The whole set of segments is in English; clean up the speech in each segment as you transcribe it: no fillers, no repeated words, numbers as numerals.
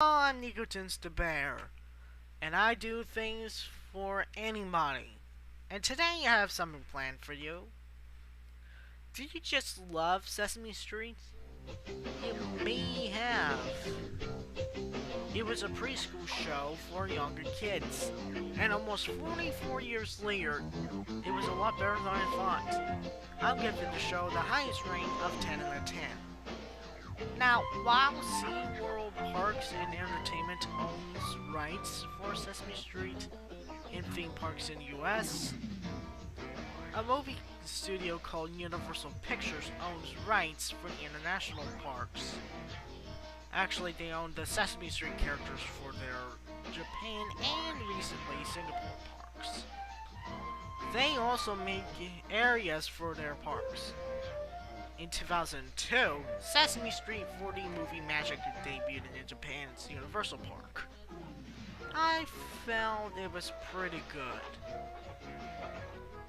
I'm NicoToonz the Bear, and I do things for anybody. And today I have something planned for you. Do you just love Sesame Street? You may have. It was a preschool show for younger kids, and almost 44 years later, it was a lot better than I thought. I'm giving the show the highest rank of 10 out of 10. Now, while SeaWorld Parks and Entertainment owns rights for Sesame Street in theme parks in the US, a movie studio called Universal Pictures owns rights for the international parks. Actually, they own the Sesame Street characters for their Japan and recently Singapore parks. They also make areas for their parks. In 2002, Sesame Street 4D movie magic debuted in Japan's Universal Park. I felt it was pretty good.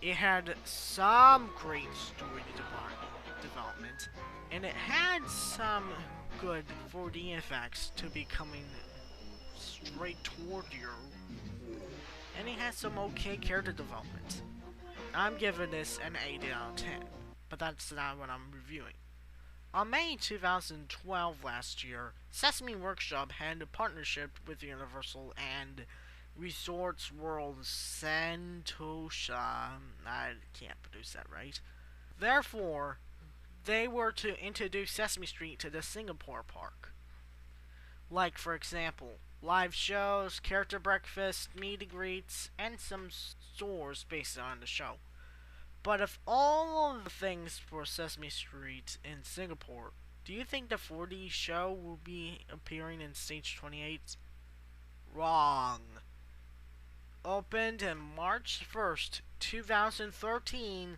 It had some great story development, and it had some good 4D effects to be coming straight toward you, and it had some okay character development. I'm giving this an 8 out of 10. But that's not what I'm reviewing. On May 2012 last year, Sesame Workshop had a partnership with Universal and Resorts World Santosha. I can't produce that right. Therefore, they were to introduce Sesame Street to the Singapore park. Like, for example, live shows, character breakfast, meet and greets, and some stores based on the show. But of all of the things for Sesame Street in Singapore, do you think the 4D show will be appearing in Stage 28? Wrong. Opened on March 1st, 2013,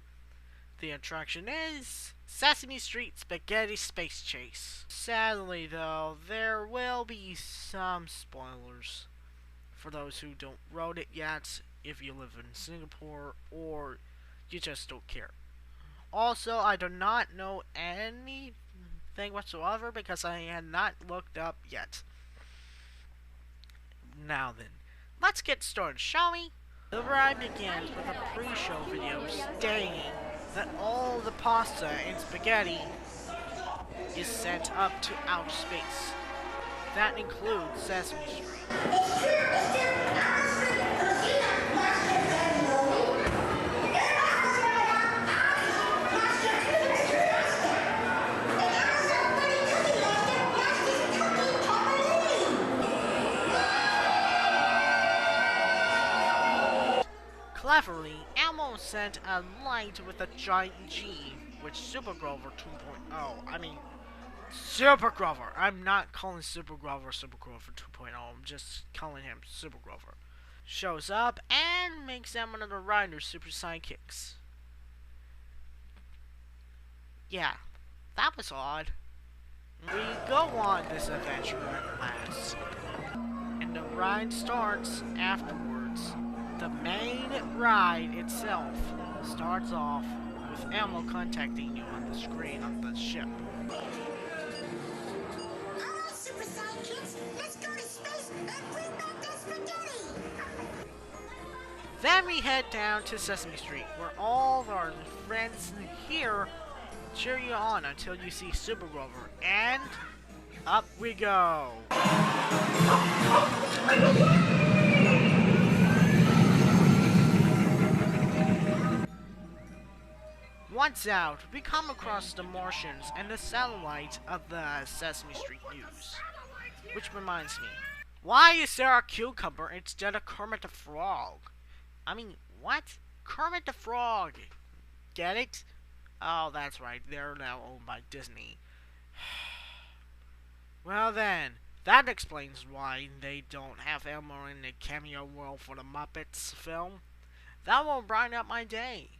the attraction is Sesame Street Spaghetti Space Chase. Sadly though, there will be some spoilers for those who don't rode it yet, if you live in Singapore or you just don't care. Also, I do not know anything whatsoever because I had not looked up yet. Now then, let's get started, shall we? The ride begins with a pre-show video stating that all the pasta and spaghetti is sent up to outer space. That includes Sesame Street. Cleverly, Elmo sent a light with a giant G, which Super Grover 2.0, Super Grover! I'm not calling Super Grover 2.0, I'm just calling him Super Grover. Shows up and makes them one of the Riders' super sidekicks. Yeah, that was odd. We go on this adventure at last, and the ride starts afterwards. The main ride itself starts off with Elmo contacting you on the screen on the ship. Alright, super sidekicks, let's go to space and bring back that spaghetti! Then we head down to Sesame Street, where all of our friends here cheer you on until you see Super Grover, and up we go! Once out, we come across the Martians and the satellite of the Sesame Street News. Which reminds me, why is there a cucumber instead of Kermit the Frog? What? Kermit the Frog! Get it? Oh, that's right, they're now owned by Disney. Well then, that explains why they don't have Elmo in the cameo role for the Muppets film. That won't brighten up my day.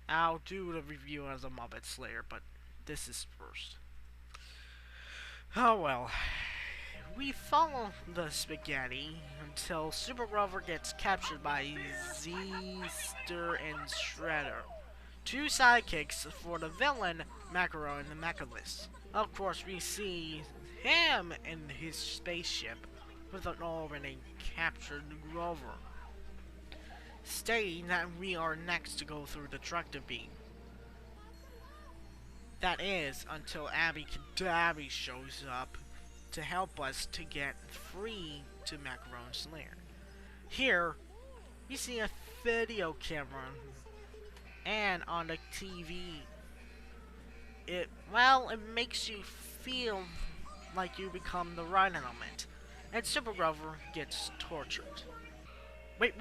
I'll do the review of the Muppets later, but this is first. Oh well. We follow the spaghetti until Super Grover gets captured by Zeester and Shredder, two sidekicks for the villain Macro and the Mechalist. Of course, we see him in his spaceship with an already captured Grover, stating that we are next to go through the tractor beam. That is, until Abby Cadabby shows up to help us to get free to Macaron's lair. Here, you see a video camera, and on the TV, it makes you feel like you become the right element, and Super Grover gets tortured. Wait,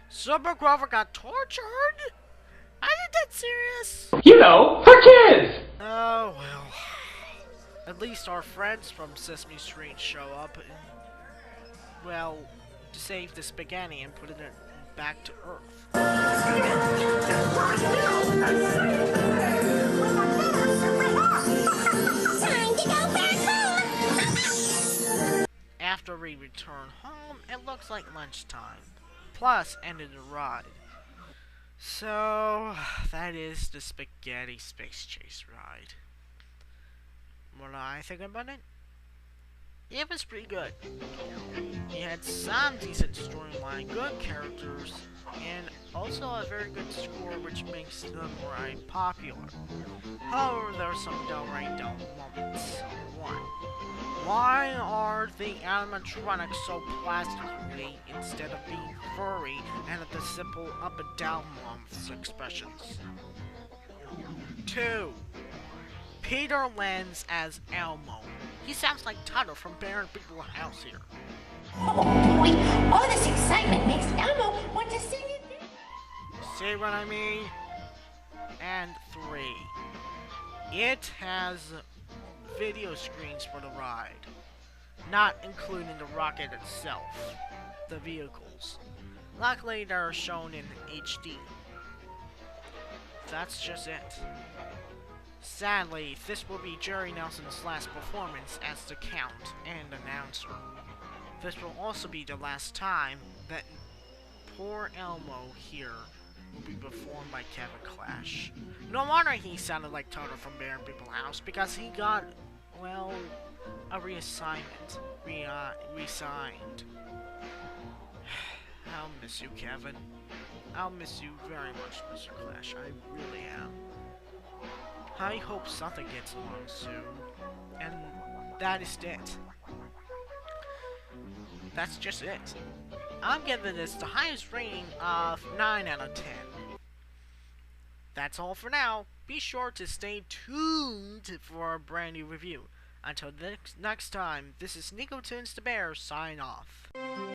Super Grover got tortured? Are you that serious? You know, for kids! Oh, well. At least our friends from Sesame Street show up, well, to save the spaghetti and put it back to Earth. Time to go back home. After we return home, it looks like lunchtime. Plus, ended the ride. So, that is the Spaghetti Space Chase ride. What do I think about it? It was pretty good. It had some decent storyline, good characters, and also a very good score, which makes them right popular. However, there are some downright dumb moments. One, why are the animatronics so plastically instead of being furry and at the simple up and down mouths expressions? 2. Peter Lenz as Elmo. He sounds like Tuttle from Bear and People House here. Oh boy, all this excitement makes Elmo want to sing it. See what I mean? And 3. It has video screens for the ride, not including the rocket itself, the vehicles. Luckily, they're shown in HD. That's just it. Sadly, this will be Jerry Nelson's last performance as the Count and announcer. This will also be the last time that poor Elmo here will be performed by Kevin Clash. No wonder he sounded like Toto from Bear and People House, because he got, well, a reassignment. Resigned. I'll miss you, Kevin. I'll miss you very much, Mr. Clash. I really am. I hope something gets along soon. And that is it. That's just it. I'm giving this the highest rating of 9 out of 10. That's all for now. Be sure to stay tuned for a brand new review. Until next time, this is NicoToonz the Bear, sign off.